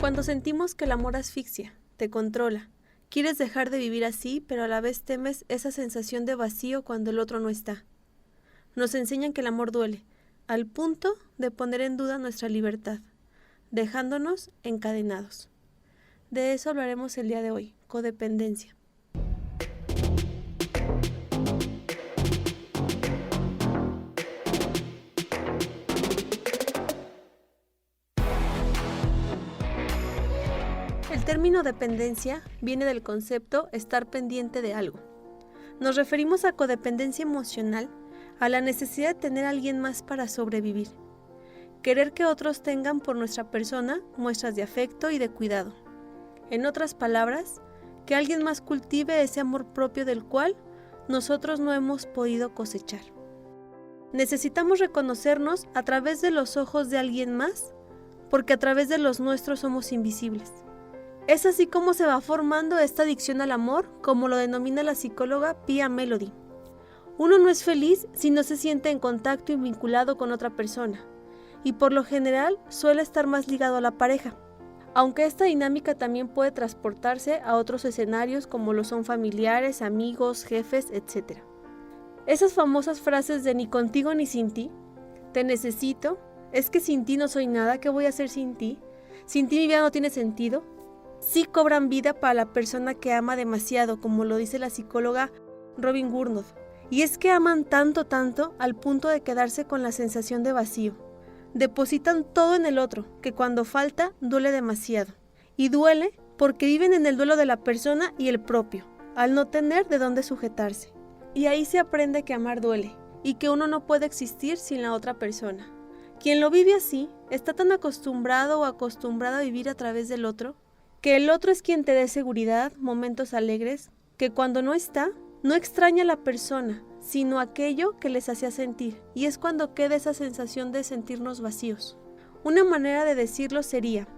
Cuando sentimos que el amor asfixia, te controla, quieres dejar de vivir así, pero a la vez temes esa sensación de vacío cuando el otro no está. Nos enseñan que el amor duele, al punto de poner en duda nuestra libertad, dejándonos encadenados. De eso hablaremos el día de hoy, codependencia. El término dependencia viene del concepto estar pendiente de algo. Nos referimos a codependencia emocional, a la necesidad de tener a alguien más para sobrevivir. Querer que otros tengan por nuestra persona muestras de afecto y de cuidado. En otras palabras, que alguien más cultive ese amor propio del cual nosotros no hemos podido cosechar. Necesitamos reconocernos a través de los ojos de alguien más, porque a través de los nuestros somos invisibles. Es así como se va formando esta adicción al amor, como lo denomina la psicóloga Pia Mellody. Uno no es feliz si no se siente en contacto y vinculado con otra persona, y por lo general suele estar más ligado a la pareja, aunque esta dinámica también puede transportarse a otros escenarios como lo son familiares, amigos, jefes, etc. Esas famosas frases de ni contigo ni sin ti, te necesito, es que sin ti no soy nada, ¿qué voy a hacer sin ti? Sin ti mi vida no tiene sentido. Sí cobran vida para la persona que ama demasiado, como lo dice la psicóloga Robin Gurnoth. Y es que aman tanto al punto de quedarse con la sensación de vacío. Depositan todo en el otro, que cuando falta duele demasiado. Y duele porque viven en el duelo de la persona y el propio, al no tener de dónde sujetarse. Y ahí se aprende que amar duele, y que uno no puede existir sin la otra persona. Quien lo vive así, está tan acostumbrado o acostumbrada a vivir a través del otro, que el otro es quien te dé seguridad, momentos alegres, que cuando no está, no extraña a la persona, sino aquello que les hacía sentir, y es cuando queda esa sensación de sentirnos vacíos. Una manera de decirlo sería,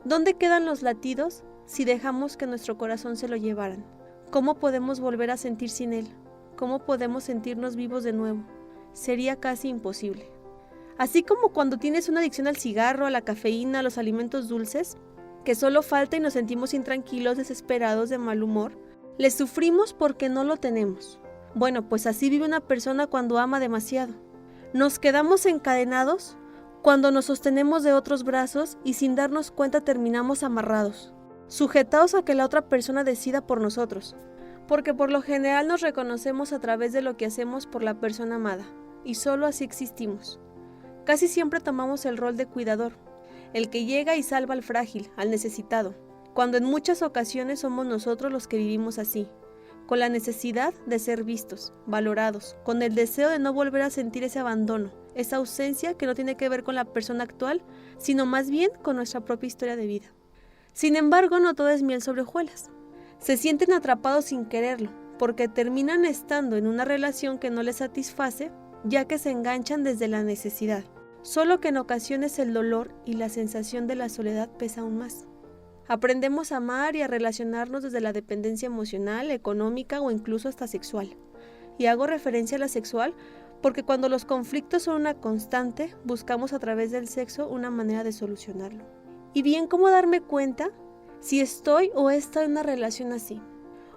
¿dónde quedan los latidos si dejamos que nuestro corazón se lo llevaran? ¿Cómo podemos volver a sentir sin él? ¿Cómo podemos sentirnos vivos de nuevo? Sería casi imposible. Así como cuando tienes una adicción al cigarro, a la cafeína, a los alimentos dulces, que solo falta y nos sentimos intranquilos, desesperados, de mal humor, le sufrimos porque no lo tenemos. Bueno, pues así vive una persona cuando ama demasiado. Nos quedamos encadenados cuando nos sostenemos de otros brazos y sin darnos cuenta terminamos amarrados, sujetados a que la otra persona decida por nosotros, porque por lo general nos reconocemos a través de lo que hacemos por la persona amada, y solo así existimos. Casi siempre tomamos el rol de cuidador, el que llega y salva al frágil, al necesitado, cuando en muchas ocasiones somos nosotros los que vivimos así, con la necesidad de ser vistos, valorados, con el deseo de no volver a sentir ese abandono, esa ausencia que no tiene que ver con la persona actual, sino más bien con nuestra propia historia de vida. Sin embargo, no todo es miel sobre hojuelas. Se sienten atrapados sin quererlo, porque terminan estando en una relación que no les satisface, ya que se enganchan desde la necesidad. Solo que en ocasiones el dolor y la sensación de la soledad pesa aún más. Aprendemos a amar y a relacionarnos desde la dependencia emocional, económica o incluso hasta sexual. Y hago referencia a la sexual porque cuando los conflictos son una constante, buscamos a través del sexo una manera de solucionarlo. Y bien, ¿cómo darme cuenta si estoy o he estado en una relación así?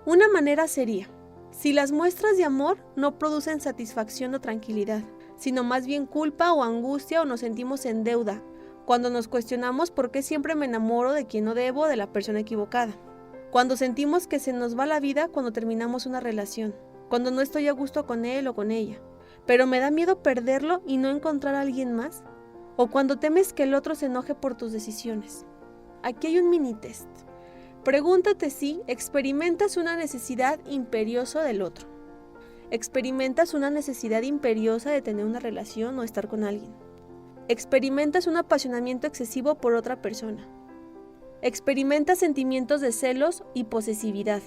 Una manera sería, si las muestras de amor no producen satisfacción o tranquilidad, sino más bien culpa o angustia o nos sentimos en deuda, cuando nos cuestionamos por qué siempre me enamoro de quien no debo, de la persona equivocada, cuando sentimos que se nos va la vida cuando terminamos una relación, cuando no estoy a gusto con él o con ella, pero me da miedo perderlo y no encontrar a alguien más, o cuando temes que el otro se enoje por tus decisiones. Aquí hay un mini test. Pregúntate si experimentas una necesidad imperiosa del otro. ¿Experimentas una necesidad imperiosa de tener una relación o estar con alguien? ¿Experimentas un apasionamiento excesivo por otra persona? ¿Experimentas sentimientos de celos y posesividad?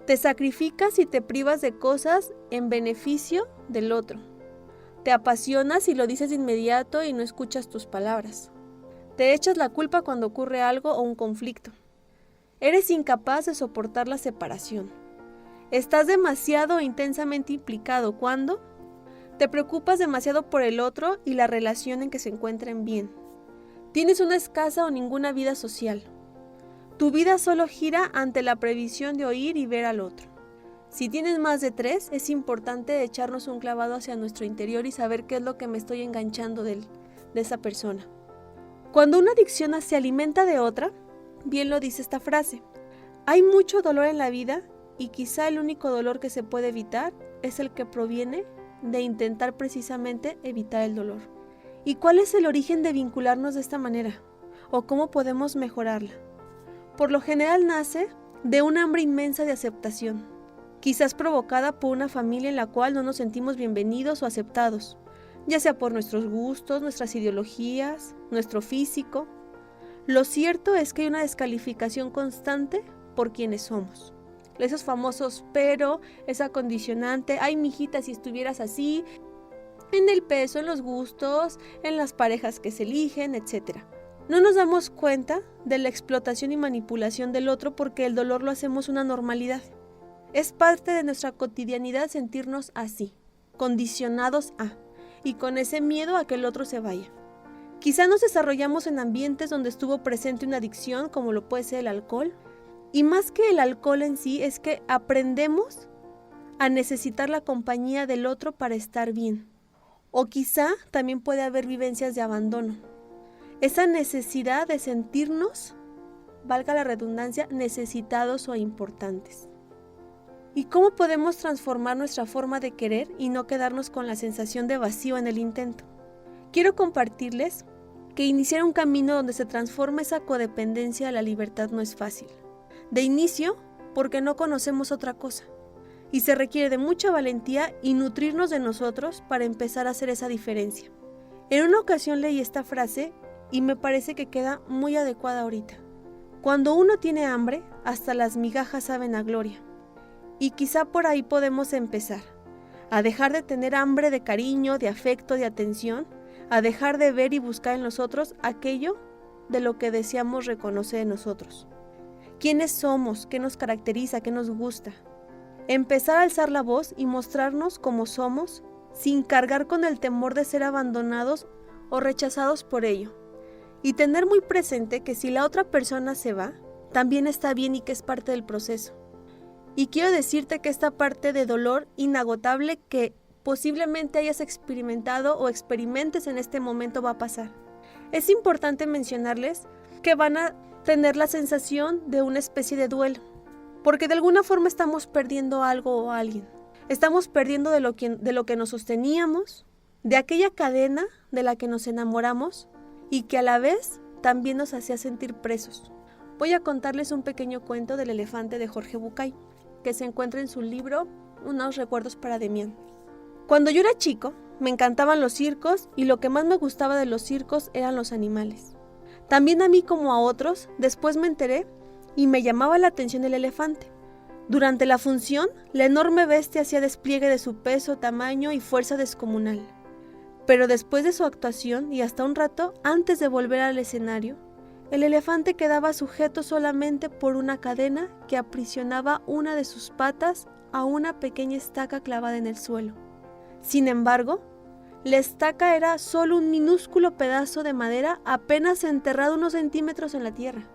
¿Te sacrificas y te privas de cosas en beneficio del otro? ¿Te apasionas y lo dices de inmediato y no escuchas tus palabras? ¿Te echas la culpa cuando ocurre algo o un conflicto? ¿Eres incapaz de soportar la separación? ¿Estás demasiado e intensamente implicado cuando te preocupas demasiado por el otro y la relación en que se encuentren bien? Tienes una escasa o ninguna vida social. Tu vida solo gira ante la previsión de oír y ver al otro. Si tienes más de 3, es importante echarnos un clavado hacia nuestro interior y saber qué es lo que me estoy enganchando de esa persona. Cuando una adicción se alimenta de otra, bien lo dice esta frase, hay mucho dolor en la vida y quizá el único dolor que se puede evitar es el que proviene de intentar precisamente evitar el dolor. ¿Y cuál es el origen de vincularnos de esta manera? ¿O cómo podemos mejorarla? Por lo general nace de un hambre inmensa de aceptación, quizás provocada por una familia en la cual no nos sentimos bienvenidos o aceptados, ya sea por nuestros gustos, nuestras ideologías, nuestro físico. Lo cierto es que hay una descalificación constante por quienes somos. Esos famosos pero, esa condicionante, ay mijita si estuvieras así, en el peso, en los gustos, en las parejas que se eligen, etc. No nos damos cuenta de la explotación y manipulación del otro porque el dolor lo hacemos una normalidad. Es parte de nuestra cotidianidad sentirnos así, condicionados a, y con ese miedo a que el otro se vaya. Quizá nos desarrollamos en ambientes donde estuvo presente una adicción, como lo puede ser el alcohol, y más que el alcohol en sí, es que aprendemos a necesitar la compañía del otro para estar bien. O quizá también puede haber vivencias de abandono. Esa necesidad de sentirnos, valga la redundancia, necesitados o importantes. ¿Y cómo podemos transformar nuestra forma de querer y no quedarnos con la sensación de vacío en el intento? Quiero compartirles que iniciar un camino donde se transforma esa codependencia a la libertad no es fácil. De inicio, porque no conocemos otra cosa. Y se requiere de mucha valentía y nutrirnos de nosotros para empezar a hacer esa diferencia. En una ocasión leí esta frase y me parece que queda muy adecuada ahorita. Cuando uno tiene hambre, hasta las migajas saben a gloria. Y quizá por ahí podemos empezar, a dejar de tener hambre de cariño, de afecto, de atención, a dejar de ver y buscar en los otros aquello de lo que deseamos reconocer en nosotros. ¿Quiénes somos? ¿Qué nos caracteriza? ¿Qué nos gusta? Empezar a alzar la voz y mostrarnos como somos, sin cargar con el temor de ser abandonados o rechazados por ello. Y tener muy presente que si la otra persona se va, también está bien y que es parte del proceso. Y quiero decirte que esta parte de dolor inagotable que posiblemente hayas experimentado o experimentes en este momento va a pasar. Es importante mencionarles que van a tener la sensación de una especie de duelo, porque de alguna forma estamos perdiendo algo o a alguien. Estamos perdiendo de lo que nos sosteníamos, de aquella cadena de la que nos enamoramos y que a la vez también nos hacía sentir presos. Voy a contarles un pequeño cuento del elefante de Jorge Bucay, que se encuentra en su libro Unos recuerdos para Demián. Cuando yo era chico, me encantaban los circos y lo que más me gustaba de los circos eran los animales. También a mí como a otros, después me enteré y me llamaba la atención el elefante. Durante la función, la enorme bestia hacía despliegue de su peso, tamaño y fuerza descomunal. Pero después de su actuación y hasta un rato antes de volver al escenario, el elefante quedaba sujeto solamente por una cadena que aprisionaba una de sus patas a una pequeña estaca clavada en el suelo. Sin embargo, la estaca era solo un minúsculo pedazo de madera apenas enterrado unos centímetros en la tierra.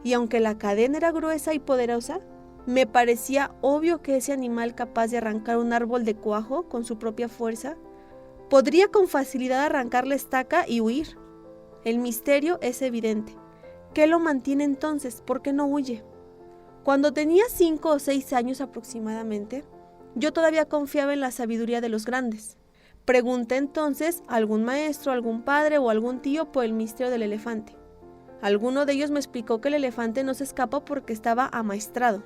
Y aunque la cadena era gruesa y poderosa, me parecía obvio que ese animal capaz de arrancar un árbol de cuajo con su propia fuerza, podría con facilidad arrancar la estaca y huir. El misterio es evidente. ¿Qué lo mantiene entonces? ¿Por qué no huye? Cuando tenía 5 o 6 años aproximadamente, yo todavía confiaba en la sabiduría de los grandes. Pregunté entonces a algún maestro, algún padre o algún tío por el misterio del elefante. Alguno de ellos me explicó que el elefante no se escapa porque estaba amaestrado.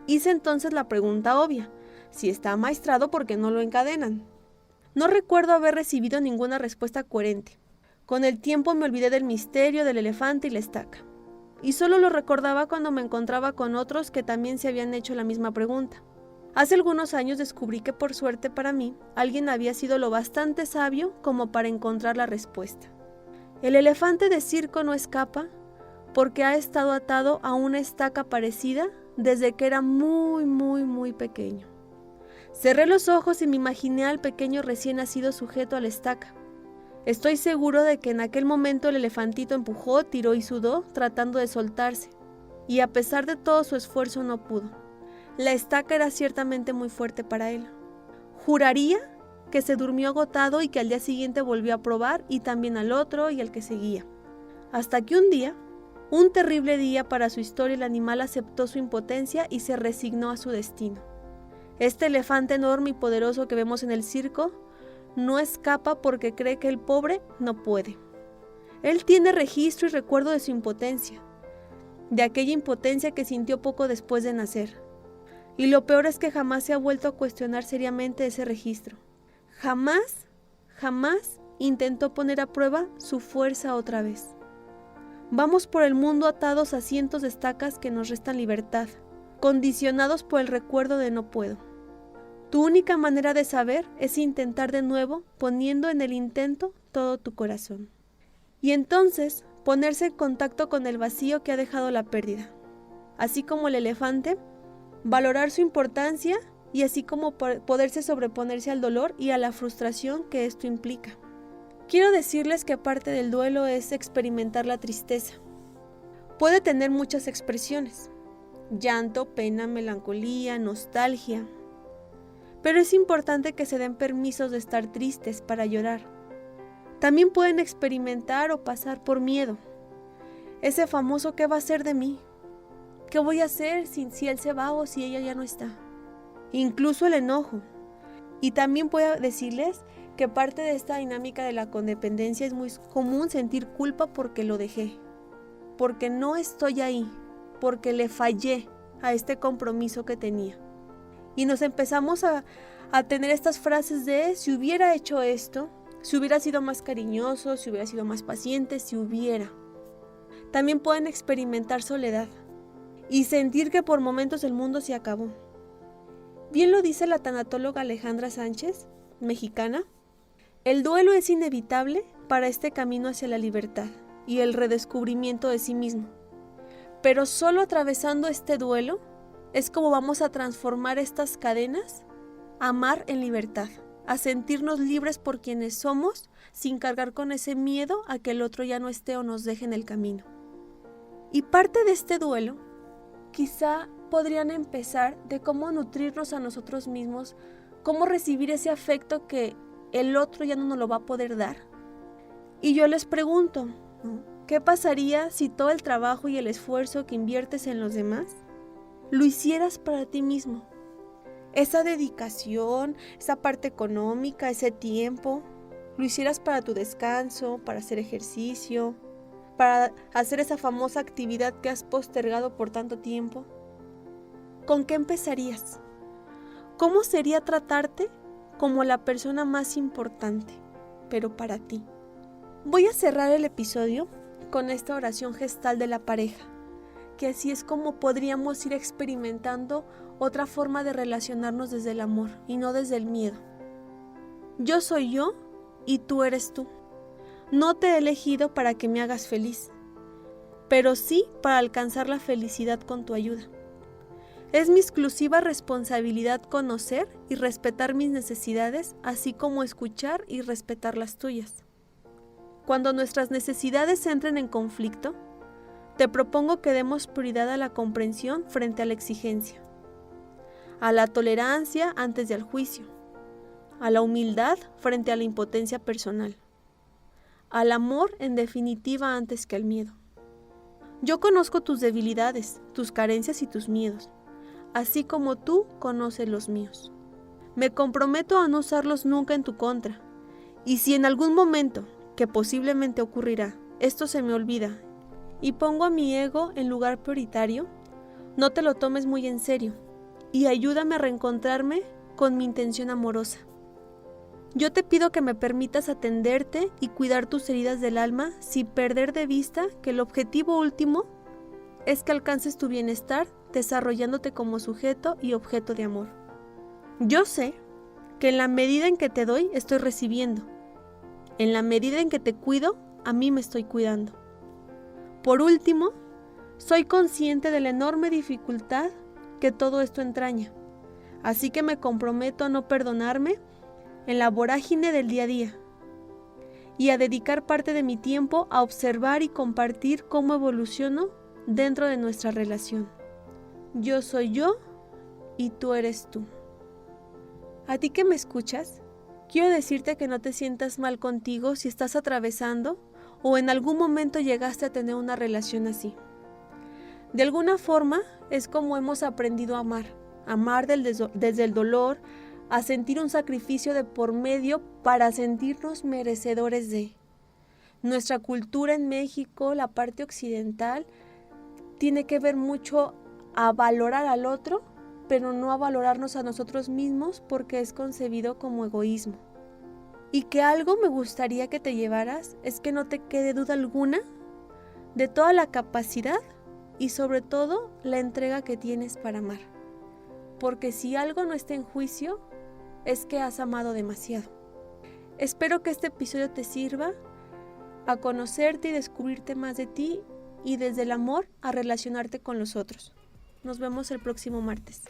Hice entonces la pregunta obvia, si está amaestrado, ¿por qué no lo encadenan? No recuerdo haber recibido ninguna respuesta coherente. Con el tiempo me olvidé del misterio del elefante y la estaca. Y solo lo recordaba cuando me encontraba con otros que también se habían hecho la misma pregunta. Hace algunos años descubrí que por suerte para mí, alguien había sido lo bastante sabio como para encontrar la respuesta. El elefante de circo no escapa porque ha estado atado a una estaca parecida desde que era muy pequeño. Cerré los ojos y me imaginé al pequeño recién nacido sujeto a la estaca. Estoy seguro de que en aquel momento el elefantito empujó, tiró y sudó, tratando de soltarse, y a pesar de todo su esfuerzo no pudo. La estaca era ciertamente muy fuerte para él. Juraría que se durmió agotado y que al día siguiente volvió a probar, y también al otro y al que seguía. Hasta que un día, un terrible día para su historia, el animal aceptó su impotencia y se resignó a su destino. Este elefante enorme y poderoso que vemos en el circo no escapa porque cree que el pobre no puede. Él tiene registro y recuerdo de su impotencia, de aquella impotencia que sintió poco después de nacer. Y lo peor es que jamás se ha vuelto a cuestionar seriamente ese registro. Jamás intentó poner a prueba su fuerza otra vez. Vamos por el mundo atados a cientos de estacas que nos restan libertad, condicionados por el recuerdo de no puedo. Tu única manera de saber es intentar de nuevo, poniendo en el intento todo tu corazón. Y entonces ponerse en contacto con el vacío que ha dejado la pérdida. Así como el elefante, valorar su importancia y así como poderse sobreponerse al dolor y a la frustración que esto implica. Quiero decirles que parte del duelo es experimentar la tristeza. Puede tener muchas expresiones: llanto, pena, melancolía, nostalgia. Pero es importante que se den permisos de estar tristes para llorar. También pueden experimentar o pasar por miedo. Ese famoso ¿qué va a ser de mí? ¿Qué voy a hacer si él se va o si ella ya no está? Incluso el enojo. Y también puedo decirles que parte de esta dinámica de la codependencia es muy común sentir culpa porque lo dejé, porque no estoy ahí, porque le fallé a este compromiso que tenía. Y nos empezamos a tener estas frases de si hubiera hecho esto, si hubiera sido más cariñoso, si hubiera sido más paciente, si hubiera. También pueden experimentar soledad y sentir que por momentos el mundo se acabó. Bien lo dice la tanatóloga Alejandra Sánchez, mexicana: el duelo es inevitable para este camino hacia la libertad y el redescubrimiento de sí mismo. Pero solo atravesando este duelo es como vamos a transformar estas cadenas, a amar en libertad, a sentirnos libres por quienes somos, sin cargar con ese miedo a que el otro ya no esté o nos deje en el camino. Y parte de este duelo, quizá podrían empezar de cómo nutrirnos a nosotros mismos, cómo recibir ese afecto que el otro ya no nos lo va a poder dar. Y yo les pregunto, ¿qué pasaría si todo el trabajo y el esfuerzo que inviertes en los demás lo hicieras para ti mismo? Esa dedicación, esa parte económica, ese tiempo, lo hicieras para tu descanso, para hacer ejercicio, para hacer esa famosa actividad que has postergado por tanto tiempo. ¿Con qué empezarías? ¿Cómo sería tratarte como la persona más importante, pero para ti? Voy a cerrar el episodio con esta oración gestal de la pareja, que así es como podríamos ir experimentando otra forma de relacionarnos desde el amor y no desde el miedo. Yo soy yo y tú eres tú. No te he elegido para que me hagas feliz, pero sí para alcanzar la felicidad con tu ayuda. Es mi exclusiva responsabilidad conocer y respetar mis necesidades, así como escuchar y respetar las tuyas. Cuando nuestras necesidades entren en conflicto, te propongo que demos prioridad a la comprensión frente a la exigencia, a la tolerancia antes del juicio, a la humildad frente a la impotencia personal, al amor en definitiva antes que al miedo. Yo conozco tus debilidades, tus carencias y tus miedos, así como tú conoces los míos. Me comprometo a no usarlos nunca en tu contra, y si en algún momento, que posiblemente ocurrirá, esto se me olvida y pongo a mi ego en lugar prioritario, no te lo tomes muy en serio y ayúdame a reencontrarme con mi intención amorosa. Yo te pido que me permitas atenderte y cuidar tus heridas del alma sin perder de vista que el objetivo último es que alcances tu bienestar desarrollándote como sujeto y objeto de amor. Yo sé que en la medida en que te doy, estoy recibiendo. En la medida en que te cuido, a mí me estoy cuidando. Por último, soy consciente de la enorme dificultad que todo esto entraña, así que me comprometo a no perdonarme en la vorágine del día a día. y a dedicar parte de mi tiempo a observar y compartir cómo evoluciono dentro de nuestra relación. Yo soy yo y tú eres tú. A ti que me escuchas, quiero decirte que no te sientas mal contigo si estás atravesando o en algún momento llegaste a tener una relación así. De alguna forma es como hemos aprendido a amar desde el dolor, a sentir un sacrificio de por medio para sentirnos merecedores de. Nuestra cultura en México, la parte occidental, tiene que ver mucho a valorar al otro, pero no a valorarnos a nosotros mismos porque es concebido como egoísmo. Y que algo me gustaría que te llevaras es que no te quede duda alguna de toda la capacidad y sobre todo la entrega que tienes para amar. Porque si algo no está en juicio, es que has amado demasiado. Espero que este episodio te sirva a conocerte y descubrirte más de ti y desde el amor a relacionarte con los otros. Nos vemos el próximo martes.